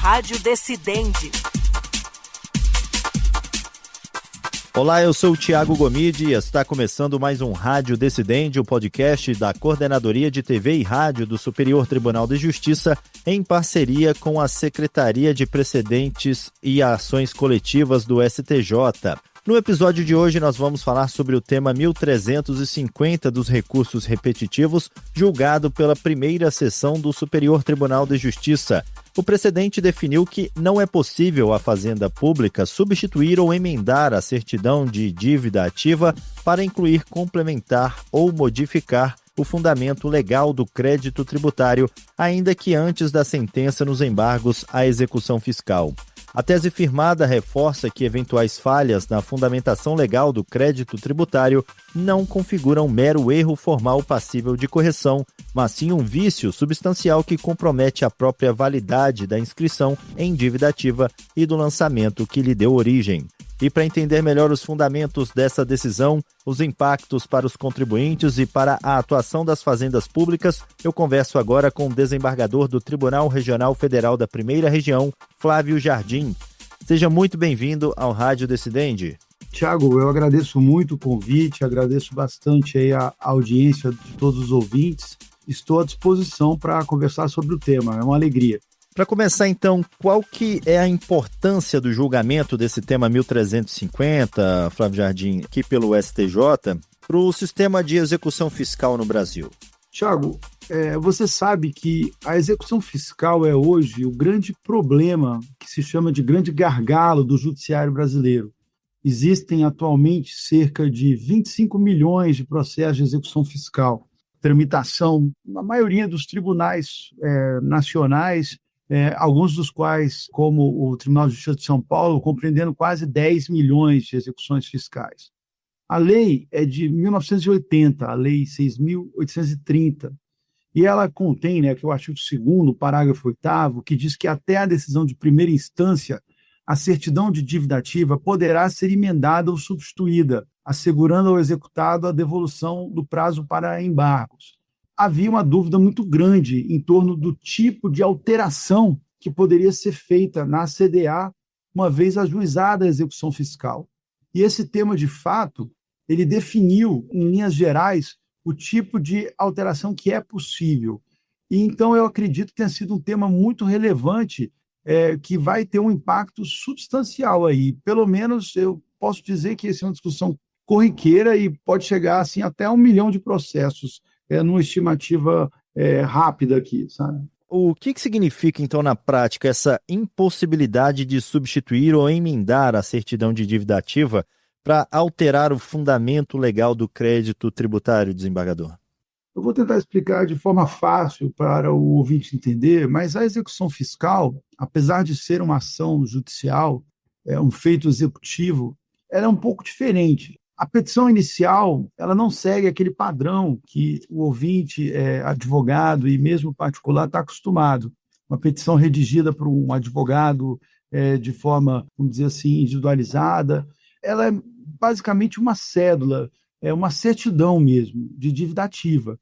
Rádio Decidente. Olá, eu sou o Thiago Gomide e está começando mais um Rádio Decidente, o podcast da Coordenadoria de TV e Rádio do Superior Tribunal de Justiça, em parceria com a Secretaria de Precedentes e Ações Coletivas do STJ. No episódio de hoje, nós vamos falar sobre o tema 1350 dos recursos repetitivos, julgado pela primeira sessão do Superior Tribunal de Justiça. O precedente definiu que não é possível a Fazenda Pública substituir ou emendar a certidão de dívida ativa para incluir, complementar ou modificar o fundamento legal do crédito tributário, ainda que antes da sentença nos embargos à execução fiscal. A tese firmada reforça que eventuais falhas na fundamentação legal do crédito tributário não configuram mero erro formal passível de correção, mas sim um vício substancial que compromete a própria validade da inscrição em dívida ativa e do lançamento que lhe deu origem. E para entender melhor os fundamentos dessa decisão, os impactos para os contribuintes e para a atuação das fazendas públicas, eu converso agora com o desembargador do Tribunal Regional Federal da Primeira Região, Flávio Jardim. Seja muito bem-vindo ao Rádio Decidente. Tiago, eu agradeço muito o convite, agradeço bastante aí a audiência de todos os ouvintes. Estou à disposição para conversar sobre o tema, é uma alegria. Para começar, então, qual que é a importância do julgamento desse tema 1350, Flávio Jardim, aqui pelo STJ, para o sistema de execução fiscal no Brasil? Tiago, você sabe que a execução fiscal é hoje o grande problema que se chama de grande gargalo do judiciário brasileiro. Existem atualmente cerca de 25 milhões de processos de execução fiscal, tramitação na maioria dos tribunais nacionais, alguns dos quais, como o Tribunal de Justiça de São Paulo, compreendendo quase 10 milhões de execuções fiscais. A lei é de 1980, a Lei 6.830, e ela contém, que é o artigo 2º, parágrafo 8º, que diz que até a decisão de primeira instância, a certidão de dívida ativa poderá ser emendada ou substituída, assegurando ao executado a devolução do prazo para embargos. Havia uma dúvida muito grande em torno do tipo de alteração que poderia ser feita na CDA, uma vez ajuizada a execução fiscal. E esse tema, de fato, ele definiu, em linhas gerais, o tipo de alteração que é possível. E então eu acredito que tenha sido um tema muito relevante, que vai ter um impacto substancial aí. Pelo menos eu posso dizer que essa é uma discussão corriqueira e pode chegar assim, até 1 milhão de processos, numa estimativa rápida aqui, sabe? O que significa, então, na prática, essa impossibilidade de substituir ou emendar a certidão de dívida ativa para alterar o fundamento legal do crédito tributário, desembargador? Eu vou tentar explicar de forma fácil para o ouvinte entender, mas a execução fiscal, apesar de ser uma ação judicial, um feito executivo, ela é um pouco diferente. A petição inicial, ela não segue aquele padrão que o ouvinte, advogado e mesmo particular, está acostumado. Uma petição redigida por um advogado de forma, vamos dizer assim, individualizada, ela é basicamente uma cédula, uma certidão mesmo, de dívida ativa.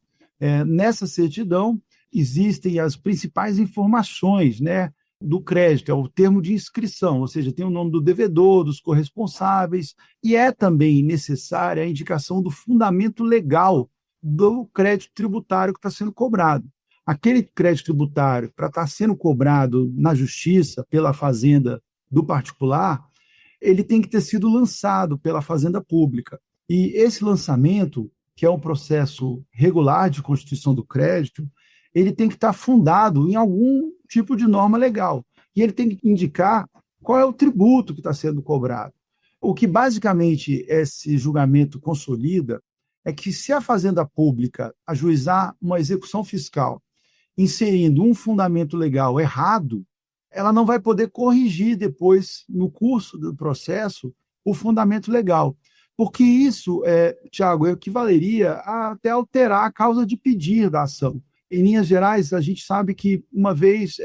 Nessa certidão existem as principais informações, do crédito, é o termo de inscrição, ou seja, tem o nome do devedor, dos corresponsáveis, e é também necessária a indicação do fundamento legal do crédito tributário que está sendo cobrado. Aquele crédito tributário, para estar sendo cobrado na justiça, pela fazenda do particular, ele tem que ter sido lançado pela fazenda pública. E esse lançamento, que é um processo regular de constituição do crédito, ele tem que estar fundado em algum tipo de norma legal. E ele tem que indicar qual é o tributo que está sendo cobrado. O que basicamente esse julgamento consolida é que se a Fazenda Pública ajuizar uma execução fiscal inserindo um fundamento legal errado, ela não vai poder corrigir depois, no curso do processo, o fundamento legal. Porque isso, Tiago, equivaleria a até alterar a causa de pedir da ação. Em linhas gerais, a gente sabe que uma vez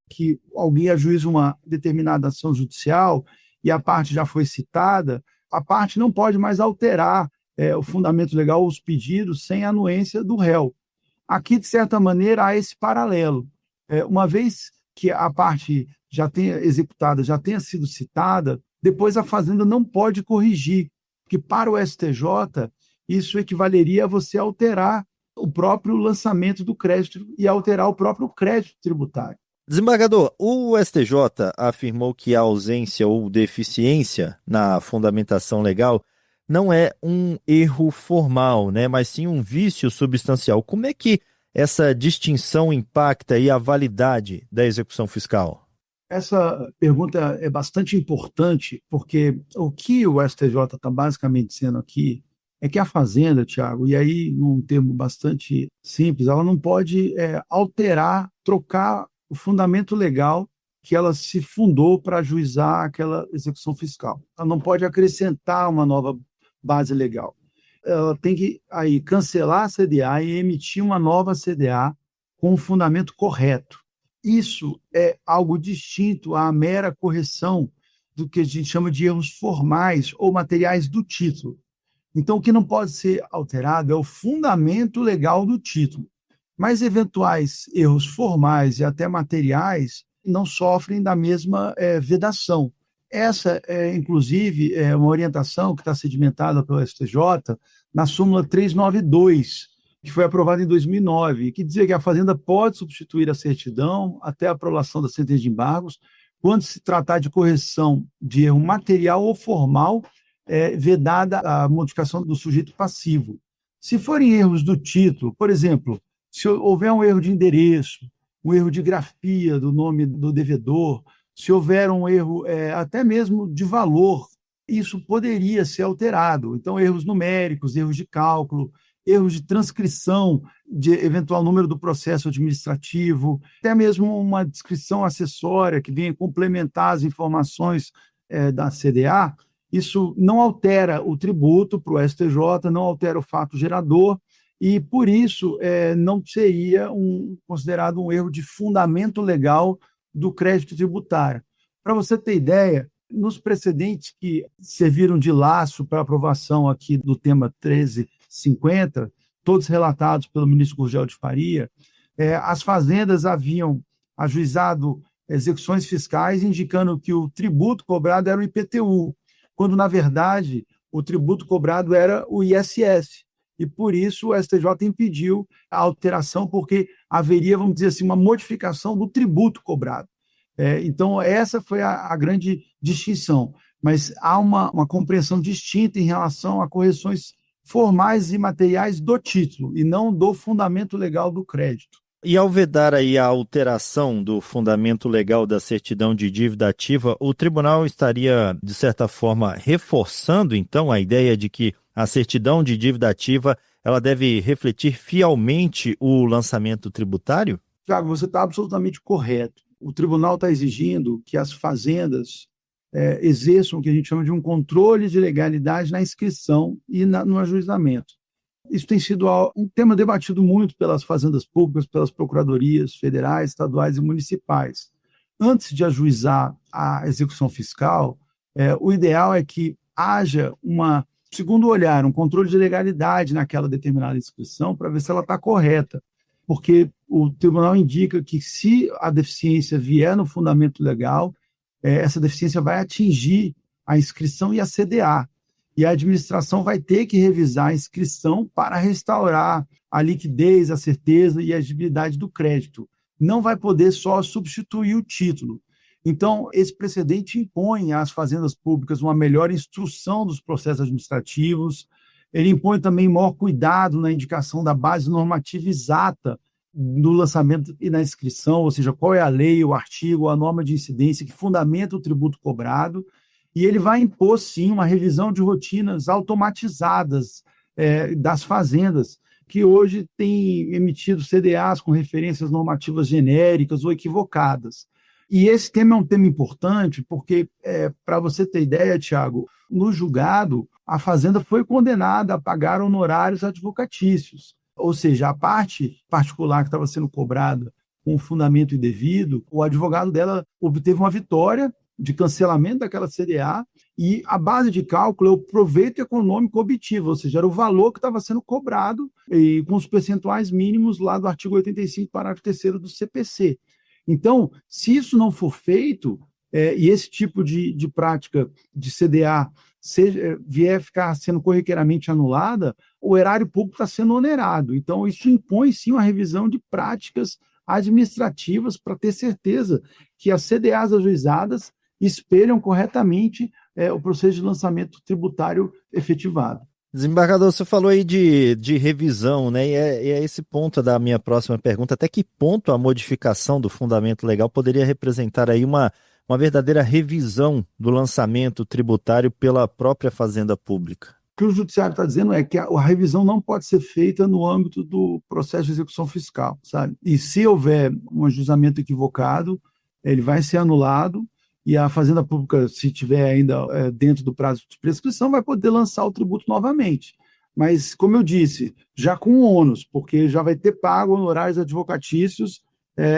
que alguém ajuiza uma determinada ação judicial e a parte já foi citada, a parte não pode mais alterar o fundamento legal, os pedidos, sem a anuência do réu. Aqui, de certa maneira, há esse paralelo. Uma vez que a parte já tenha executada, já tenha sido citada, depois a Fazenda não pode corrigir, porque para o STJ isso equivaleria a você alterar o próprio lançamento do crédito e alterar o próprio crédito tributário. Desembargador, o STJ afirmou que a ausência ou deficiência na fundamentação legal não é um erro formal, né, mas sim um vício substancial. Como é que essa distinção impacta aí a validade da execução fiscal? Essa pergunta é bastante importante, porque o que o STJ está basicamente dizendo aqui é que a Fazenda, Tiago, e aí num termo bastante simples, ela não pode alterar, trocar o fundamento legal que ela se fundou para ajuizar aquela execução fiscal. Ela não pode acrescentar uma nova base legal. Ela tem que aí cancelar a CDA e emitir uma nova CDA com o fundamento correto. Isso é algo distinto à mera correção do que a gente chama de erros formais ou materiais do título. Então, o que não pode ser alterado é o fundamento legal do título. Mas eventuais erros formais e até materiais não sofrem da mesma vedação. Essa inclusive, é uma orientação que está sedimentada pelo STJ na súmula 392, que foi aprovada em 2009, que dizia que a Fazenda pode substituir a certidão até a aprovação da sentença de embargos quando se tratar de correção de erro material ou formal, vedada a modificação do sujeito passivo. Se forem erros do título, por exemplo, se houver um erro de endereço, um erro de grafia do nome do devedor, se houver um erro até mesmo de valor, isso poderia ser alterado. Então, erros numéricos, erros de cálculo, erros de transcrição de eventual número do processo administrativo, até mesmo uma descrição acessória que venha complementar as informações da CDA, isso não altera o tributo para o STJ, não altera o fato gerador, e, por isso, não seria considerado um erro de fundamento legal do crédito tributário. Para você ter ideia, nos precedentes que serviram de laço para aprovação aqui do tema 1350, todos relatados pelo ministro Gurgel de Faria, as fazendas haviam ajuizado execuções fiscais indicando que o tributo cobrado era o IPTU, quando, na verdade, o tributo cobrado era o ISS. E, por isso, o STJ impediu a alteração, porque haveria, vamos dizer assim, uma modificação do tributo cobrado. Então, essa foi a grande distinção. Mas há uma compreensão distinta em relação a correções formais e materiais do título, e não do fundamento legal do crédito. E ao vedar aí a alteração do fundamento legal da certidão de dívida ativa, o tribunal estaria, de certa forma, reforçando, então, a ideia de que a certidão de dívida ativa ela deve refletir fielmente o lançamento tributário? Tiago, você está absolutamente correto. O tribunal está exigindo que as fazendas exerçam o que a gente chama de um controle de legalidade na inscrição e no ajuizamento. Isso tem sido um tema debatido muito pelas fazendas públicas, pelas procuradorias federais, estaduais e municipais. Antes de ajuizar a execução fiscal, o ideal é que haja segundo olhar, um controle de legalidade naquela determinada inscrição para ver se ela está correta, porque o tribunal indica que se a deficiência vier no fundamento legal, essa deficiência vai atingir a inscrição e a CDA, e a administração vai ter que revisar a inscrição para restaurar a liquidez, a certeza e a agibilidade do crédito. Não vai poder só substituir o título. Então, esse precedente impõe às fazendas públicas uma melhor instrução dos processos administrativos, ele impõe também maior cuidado na indicação da base normativa exata no lançamento e na inscrição, ou seja, qual é a lei, o artigo, a norma de incidência que fundamenta o tributo cobrado, e ele vai impor, sim, uma revisão de rotinas automatizadas das fazendas, que hoje têm emitido CDAs com referências normativas genéricas ou equivocadas. E esse tema é um tema importante porque, para você ter ideia, Tiago, no julgado, a Fazenda foi condenada a pagar honorários advocatícios. Ou seja, a parte particular que estava sendo cobrada com fundamento indevido, o advogado dela obteve uma vitória de cancelamento daquela CDA e a base de cálculo é o proveito econômico obtido, ou seja, era o valor que estava sendo cobrado e com os percentuais mínimos lá do artigo 85, parágrafo 3º do CPC. Então, se isso não for feito, e esse tipo de prática de CDA vier ficar sendo corriqueiramente anulada, o erário público está sendo onerado. Então, isso impõe, sim, uma revisão de práticas administrativas para ter certeza que as CDAs ajuizadas espelham corretamente o processo de lançamento tributário efetivado. Desembargador, você falou aí de revisão, né? E é esse ponto da minha próxima pergunta. Até que ponto a modificação do fundamento legal poderia representar aí uma verdadeira revisão do lançamento tributário pela própria Fazenda Pública? O que o Judiciário está dizendo é que a revisão não pode ser feita no âmbito do processo de execução fiscal, sabe? E se houver um ajustamento equivocado, ele vai ser anulado e a Fazenda Pública, se tiver ainda dentro do prazo de prescrição, vai poder lançar o tributo novamente. Mas, como eu disse, já com ônus, porque já vai ter pago honorários advocatícios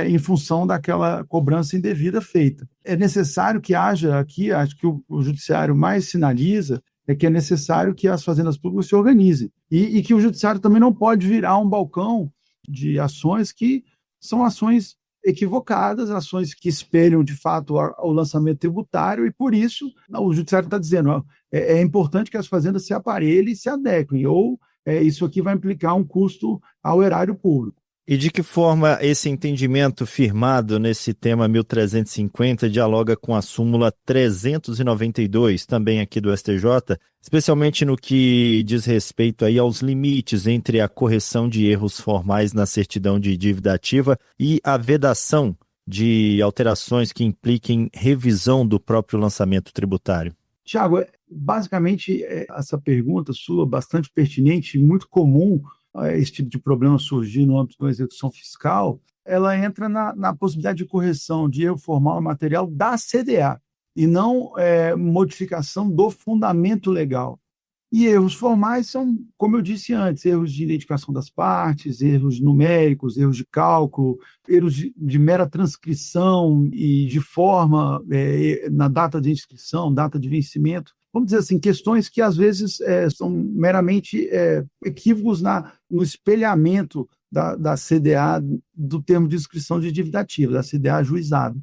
em função daquela cobrança indevida feita. É necessário que haja aqui, acho que o Judiciário mais sinaliza, é que é necessário que as fazendas públicas se organizem. E que o Judiciário também não pode virar um balcão de ações que são ações equivocadas, ações que espelham, de fato, o lançamento tributário, e por isso o Judiciário está dizendo é importante que as fazendas se aparelhem e se adequem, ou isso aqui vai implicar um custo ao erário público. E de que forma esse entendimento firmado nesse tema 1350 dialoga com a súmula 392, também aqui do STJ, especialmente no que diz respeito aí aos limites entre a correção de erros formais na certidão de dívida ativa e a vedação de alterações que impliquem revisão do próprio lançamento tributário? Tiago, basicamente essa pergunta sua é bastante pertinente e muito comum esse tipo de problema surgir no âmbito da execução fiscal, ela entra na possibilidade de correção de erro formal e material da CDA, e não modificação do fundamento legal. E erros formais são, como eu disse antes, erros de identificação das partes, erros numéricos, erros de cálculo, erros de mera transcrição e de forma na data de inscrição, data de vencimento. Vamos dizer assim, questões que às vezes são meramente equívocos no espelhamento da CDA, do termo de inscrição de dívida ativa, da CDA ajuizada.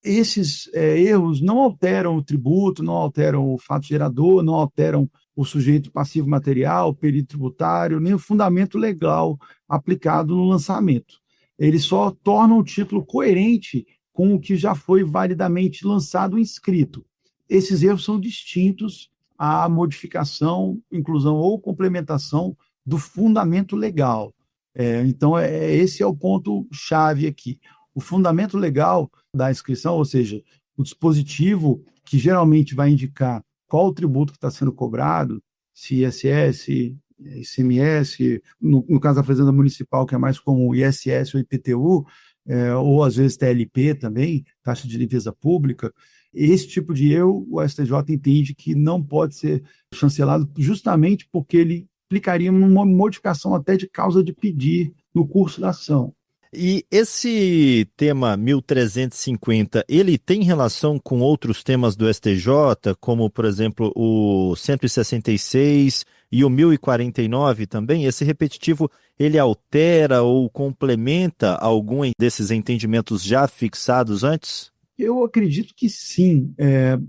Esses erros não alteram o tributo, não alteram o fato gerador, não alteram o sujeito passivo material, o perito tributário, nem o fundamento legal aplicado no lançamento. Eles só tornam o título coerente com o que já foi validamente lançado e inscrito. Esses erros são distintos à modificação, inclusão ou complementação do fundamento legal. Então, esse é o ponto-chave aqui. O fundamento legal da inscrição, ou seja, o dispositivo que geralmente vai indicar qual o tributo que está sendo cobrado, se ISS, ICMS, no caso da Fazenda Municipal, que é mais comum, ISS ou IPTU, ou às vezes TLP também, taxa de limpeza pública. Esse tipo de erro, o STJ entende que não pode ser chancelado justamente porque ele implicaria numa modificação até de causa de pedir no curso da ação. E esse tema 1350, ele tem relação com outros temas do STJ, como, por exemplo, o 166 e o 1049 também? Esse repetitivo, ele altera ou complementa algum desses entendimentos já fixados antes? Eu acredito que sim.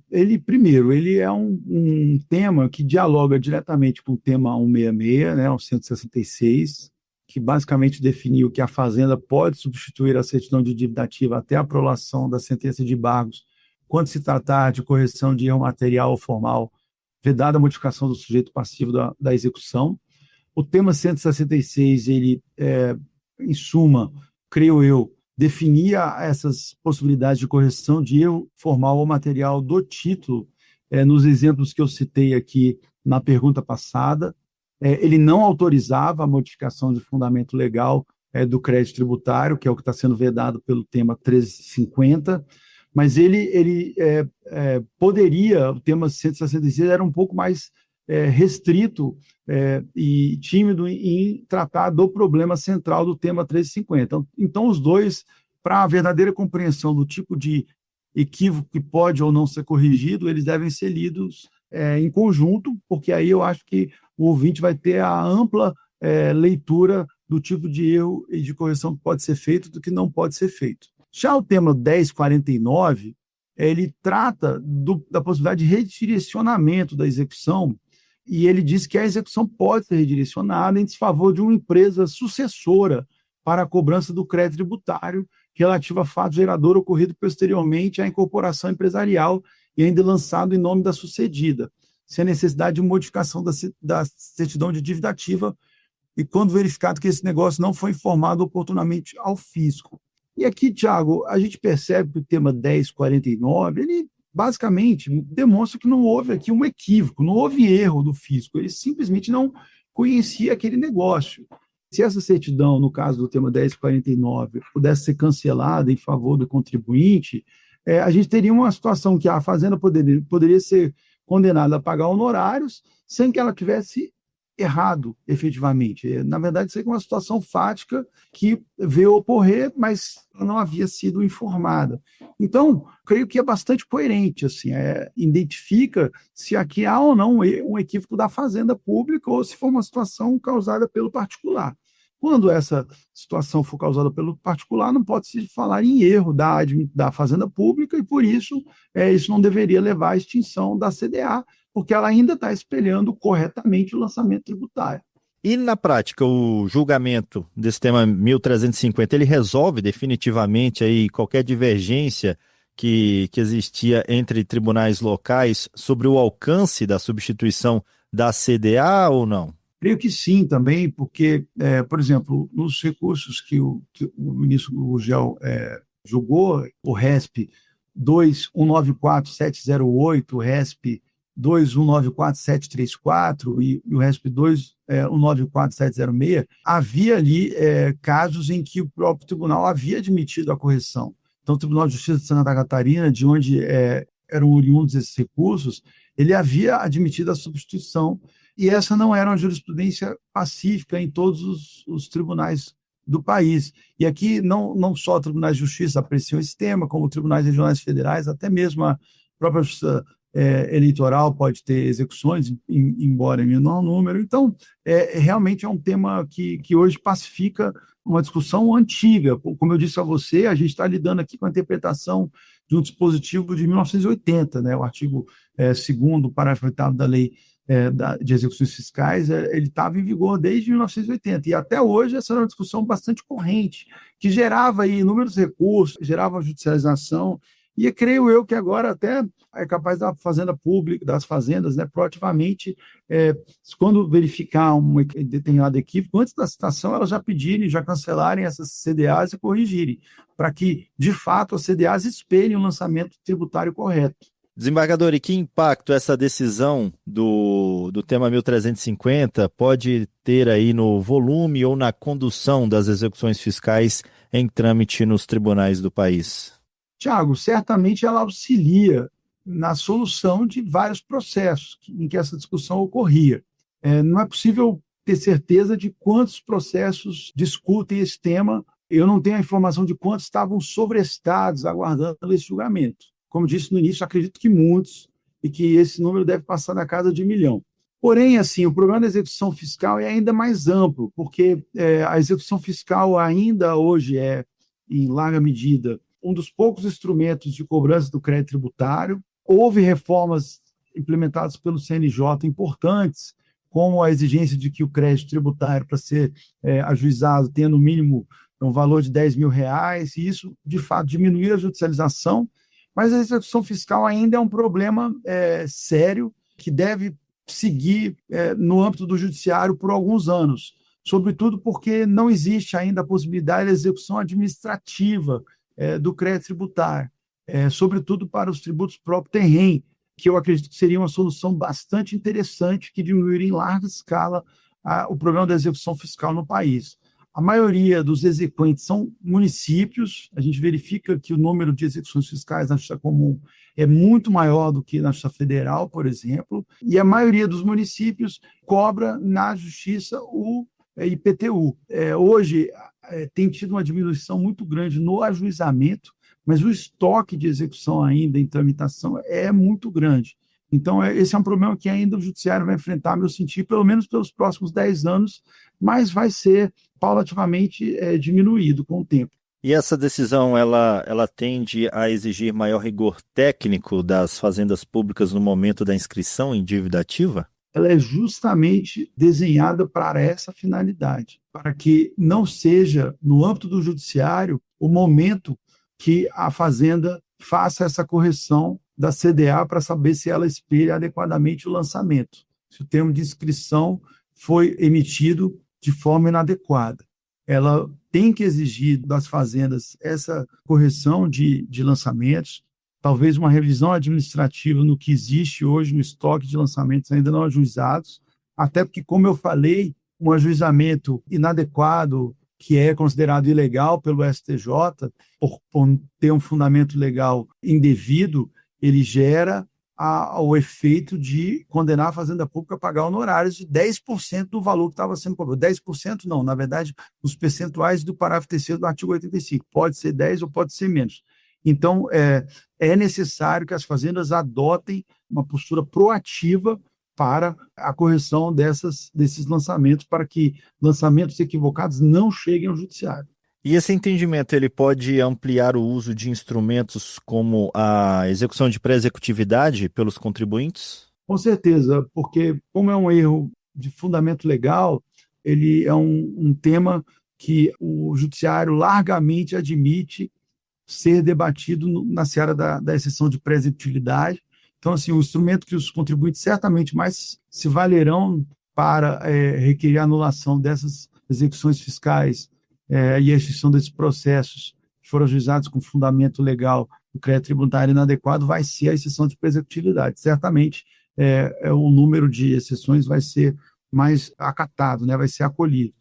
Ele é um tema que dialoga diretamente com o tema 166, né, o 166, que basicamente definiu que a Fazenda pode substituir a certidão de dívida ativa até a aprovação da sentença de embargos, quando se tratar de correção de erro material ou formal, vedada a modificação do sujeito passivo da execução. O tema 166, ele, em suma, creio eu, definia essas possibilidades de correção de erro formal ou material do título, nos exemplos que eu citei aqui na pergunta passada. Ele não autorizava a modificação de fundamento legal do crédito tributário, que é o que está sendo vedado pelo tema 1350, mas ele poderia, o tema 166 era um pouco mais restrito e tímido em tratar do problema central do tema 1350. Então, os dois, para a verdadeira compreensão do tipo de equívoco que pode ou não ser corrigido, eles devem ser lidos em conjunto, porque aí eu acho que o ouvinte vai ter a ampla leitura do tipo de erro e de correção que pode ser feito e do que não pode ser feito. Já o tema 1049, ele trata da possibilidade de redirecionamento da execução, e ele diz que a execução pode ser redirecionada em desfavor de uma empresa sucessora para a cobrança do crédito tributário relativo a fato gerador ocorrido posteriormente à incorporação empresarial e ainda lançado em nome da sucedida, sem a necessidade de modificação da certidão de dívida ativa e quando verificado que esse negócio não foi informado oportunamente ao fisco. E aqui, Tiago, a gente percebe que o tema 1049, ele basicamente demonstra que não houve aqui um equívoco, não houve erro do fisco, ele simplesmente não conhecia aquele negócio. Se essa certidão, no caso do tema 1049, pudesse ser cancelada em favor do contribuinte, a gente teria uma situação que a Fazenda poderia ser condenada a pagar honorários sem que ela tivesse errado, efetivamente. Na verdade, isso é uma situação fática que veio ocorrer, mas não havia sido informada. Então, creio que é bastante coerente, assim, identifica se aqui há ou não um equívoco da Fazenda Pública ou se for uma situação causada pelo particular. Quando essa situação for causada pelo particular, não pode se falar em erro da Fazenda Pública e, por isso, isso não deveria levar à extinção da CDA, porque ela ainda está espelhando corretamente o lançamento tributário. E na prática, o julgamento desse tema 1350, ele resolve definitivamente aí qualquer divergência que existia entre tribunais locais sobre o alcance da substituição da CDA ou não? Creio que sim também, porque, por exemplo, nos recursos que o ministro Gurgel julgou, o RESP 2194708, o RESP 2194734 e o RESP 2194706, havia ali casos em que o próprio tribunal havia admitido a correção. Então, o Tribunal de Justiça de Santa Catarina, de onde eram oriundos esses recursos, ele havia admitido a substituição, e essa não era uma jurisprudência pacífica em todos os tribunais do país. E aqui não só tribunais de justiça apreciam esse tema, como tribunais regionais federais, até mesmo a própria justiça eleitoral pode ter execuções, embora em menor número. Então, realmente é um tema que hoje pacifica uma discussão antiga. Como eu disse a você, a gente está lidando aqui com a interpretação de um dispositivo de 1980, né? O artigo 2º, parágrafo 8º da Lei de Execuções Fiscais, ele estava em vigor desde 1980, e até hoje essa era uma discussão bastante corrente, que gerava aí inúmeros recursos, gerava judicialização, e creio eu que agora até é capaz da Fazenda Pública, das fazendas, né, proativamente, quando verificar um determinado equívoco, antes da citação, elas já pedirem, já cancelarem essas CDAs e corrigirem, para que, de fato, as CDAs espelhem o lançamento tributário correto. Desembargador, e que impacto essa decisão do tema 1350 pode ter aí no volume ou na condução das execuções fiscais em trâmite nos tribunais do país? Tiago, certamente ela auxilia na solução de vários processos em que essa discussão ocorria. Não é possível ter certeza de quantos processos discutem esse tema. Eu não tenho a informação de quantos estavam sobrestados aguardando esse julgamento. Como disse no início, acredito que muitos, e que esse número deve passar da casa de 1 milhão. Porém, assim, o problema da execução fiscal é ainda mais amplo, porque a execução fiscal ainda hoje é, em larga medida, um dos poucos instrumentos de cobrança do crédito tributário. Houve reformas implementadas pelo CNJ importantes, como a exigência de que o crédito tributário, para ser ajuizado, tenha no mínimo um valor de R$10 mil, e isso, de fato, diminuiu a judicialização, mas a execução fiscal ainda é um problema sério que deve seguir no âmbito do judiciário por alguns anos, sobretudo porque não existe ainda a possibilidade da execução administrativa do crédito tributário, sobretudo para os tributos próprios terreno, que eu acredito que seria uma solução bastante interessante que diminuiria em larga escala o problema da execução fiscal no país. A maioria dos exequentes são municípios, a gente verifica que o número de execuções fiscais na Justiça Comum é muito maior do que na Justiça Federal, por exemplo, e a maioria dos municípios cobra na Justiça o IPTU. Hoje tem tido uma diminuição muito grande no ajuizamento, mas o estoque de execução ainda em tramitação é muito grande. Então, esse é um problema que ainda o judiciário vai enfrentar, meu sentir, pelo menos pelos próximos 10 anos, mas vai ser paulativamente diminuído com o tempo. E essa decisão, ela tende a exigir maior rigor técnico das fazendas públicas no momento da inscrição em dívida ativa? Ela é justamente desenhada para essa finalidade, para que não seja, no âmbito do judiciário, o momento que a fazenda faça essa correção da CDA para saber se ela espelha adequadamente o lançamento, se o termo de inscrição foi emitido de forma inadequada. Ela tem que exigir das fazendas essa correção de lançamentos, talvez uma revisão administrativa no que existe hoje no estoque de lançamentos ainda não ajuizados, até porque, como eu falei, um ajuizamento inadequado, que é considerado ilegal pelo STJ, por ter um fundamento legal indevido, ele gera o efeito de condenar a fazenda pública a pagar honorários de 10% do valor que estava sendo cobrado. 10% não, na verdade, os percentuais do parágrafo 3º do artigo 85. Pode ser 10 ou pode ser menos. Então, é necessário que as fazendas adotem uma postura proativa para a correção desses lançamentos, para que lançamentos equivocados não cheguem ao judiciário. E esse entendimento, ele pode ampliar o uso de instrumentos como a execução de pré-executividade pelos contribuintes? Com certeza, porque como é um erro de fundamento legal, ele é um tema que o judiciário largamente admite ser debatido na seara da exceção de pré-executividade. Então, assim, o instrumento que os contribuintes certamente mais se valerão para requerer a anulação dessas execuções fiscais e a extinção desses processos que foram ajuizados com fundamento legal do crédito tributário inadequado vai ser a exceção de pré-executividade. Certamente, o número de exceções vai ser mais acatado, né? Vai ser acolhido.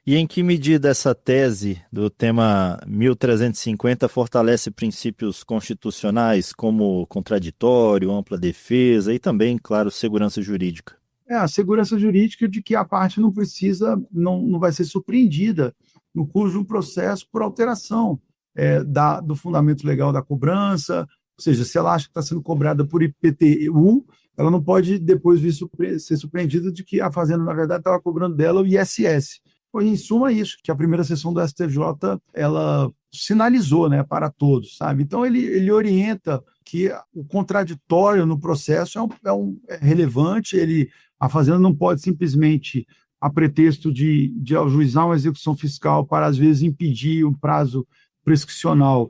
E em que medida essa tese do tema 1350 fortalece princípios constitucionais como contraditório, ampla defesa e também, claro, segurança jurídica? A segurança jurídica de que a parte não precisa, não vai ser surpreendida no curso de um processo por alteração do fundamento legal da cobrança, ou seja, se ela acha que está sendo cobrada por IPTU, ela não pode depois ser surpreendida de que a fazenda, na verdade, estava cobrando dela o ISS. Foi, em suma, isso, que a primeira sessão do STJ, ela sinalizou, né, para todos, sabe? Então, ele orienta que o contraditório no processo é relevante, a fazenda não pode simplesmente, a pretexto de ajuizar uma execução fiscal para, às vezes, impedir um prazo prescricional,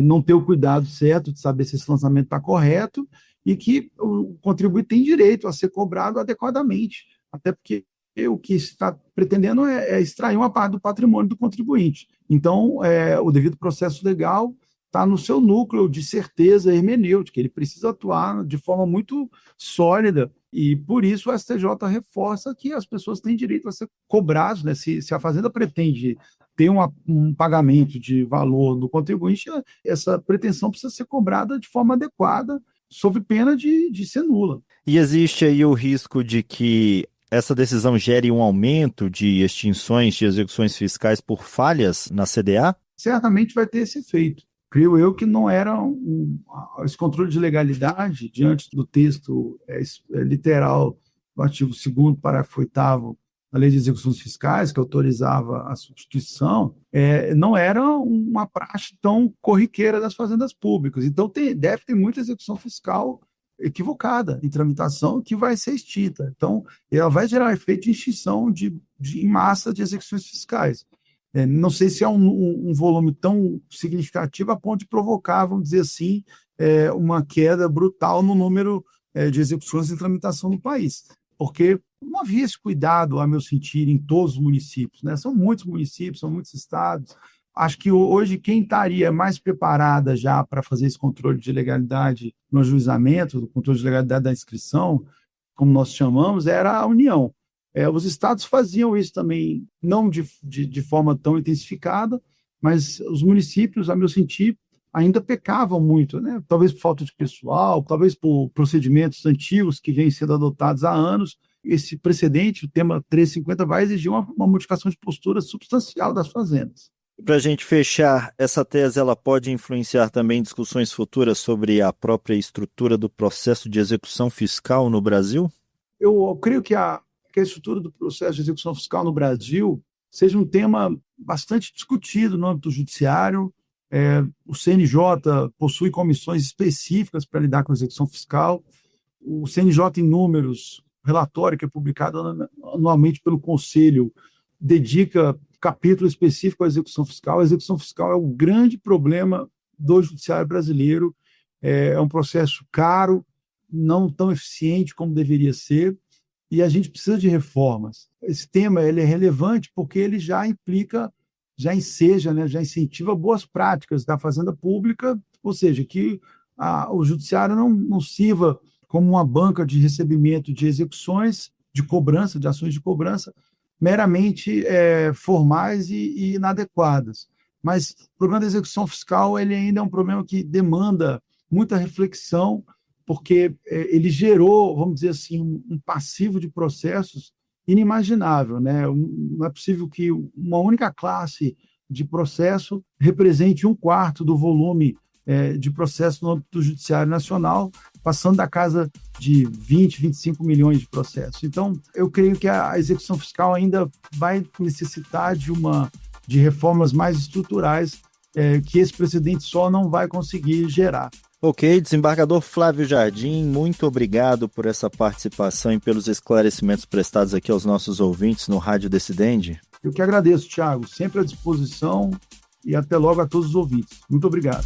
não ter o cuidado certo de saber se esse lançamento está correto e que o contribuinte tem direito a ser cobrado adequadamente, até porque o que se está pretendendo é extrair uma parte do patrimônio do contribuinte. Então, o devido processo legal está no seu núcleo de certeza hermenêutica, ele precisa atuar de forma muito sólida e, por isso, o STJ reforça que as pessoas têm direito a ser cobradas, né? Se a fazenda pretende ter um pagamento de valor do contribuinte, essa pretensão precisa ser cobrada de forma adequada, sob pena de ser nula. E existe aí o risco de que essa decisão gere um aumento de extinções de execuções fiscais por falhas na CDA? Certamente vai ter esse efeito. Creio eu que não era esse controle de legalidade, diante do texto literal do artigo 2º, parágrafo 8º da Lei de Execuções Fiscais, que autorizava a substituição, não era uma praxe tão corriqueira das fazendas públicas. Então, deve ter muita execução fiscal equivocada em tramitação que vai ser extinta. Então, ela vai gerar efeito de extinção em massa de execuções fiscais. Não sei se é um volume tão significativo a ponto de provocar, vamos dizer assim, uma queda brutal no número de execuções em tramitação no país, porque não havia esse cuidado, a meu sentir, em todos os municípios, né? São muitos municípios, são muitos estados. Acho que hoje quem estaria mais preparada já para fazer esse controle de legalidade no ajuizamento, o controle de legalidade da inscrição, como nós chamamos, era a União. Os estados faziam isso também, não de forma tão intensificada, mas os municípios, a meu sentir, ainda pecavam muito, né? Talvez por falta de pessoal, talvez por procedimentos antigos que vêm sendo adotados há anos. Esse precedente, o tema 350, vai exigir uma modificação de postura substancial das fazendas. Para a gente fechar, essa tese ela pode influenciar também discussões futuras sobre a própria estrutura do processo de execução fiscal no Brasil? Eu creio que a estrutura do processo de execução fiscal no Brasil seja um tema bastante discutido no âmbito judiciário. O CNJ possui comissões específicas para lidar com a execução fiscal. O CNJ, em números, relatório que é publicado anualmente pelo Conselho, dedica capítulo específico à execução fiscal. A execução fiscal é o grande problema do judiciário brasileiro. É um processo caro, não tão eficiente como deveria ser, e a gente precisa de reformas. Esse tema ele é relevante porque ele já implica, já enseja, né, já incentiva boas práticas da Fazenda Pública, ou seja, que o judiciário não sirva como uma banca de recebimento de execuções, de cobrança, de ações de cobrança, meramente formais e inadequadas. Mas o problema da execução fiscal ele ainda é um problema que demanda muita reflexão, porque ele gerou, vamos dizer assim, um passivo de processos inimaginável, né? Não é possível que uma única classe de processo represente 1/4 do volume de processo no âmbito do Judiciário Nacional, passando da casa de 20, 25 milhões de processos. Então, eu creio que a execução fiscal ainda vai necessitar de reformas mais estruturais que esse precedente só não vai conseguir gerar. Ok, desembargador Flávio Jardim, muito obrigado por essa participação e pelos esclarecimentos prestados aqui aos nossos ouvintes no Rádio Decidente. Eu que agradeço, Thiago, sempre à disposição e até logo a todos os ouvintes. Muito obrigado.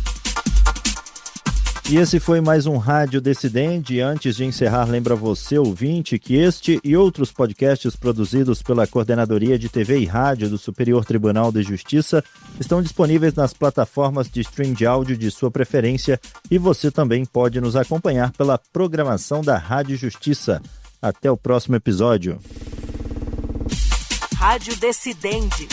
E esse foi mais um Rádio Decidente. Antes de encerrar, lembra você, ouvinte, que este e outros podcasts produzidos pela Coordenadoria de TV e Rádio do Superior Tribunal de Justiça estão disponíveis nas plataformas de stream de áudio de sua preferência e você também pode nos acompanhar pela programação da Rádio Justiça. Até o próximo episódio. Rádio Decidente.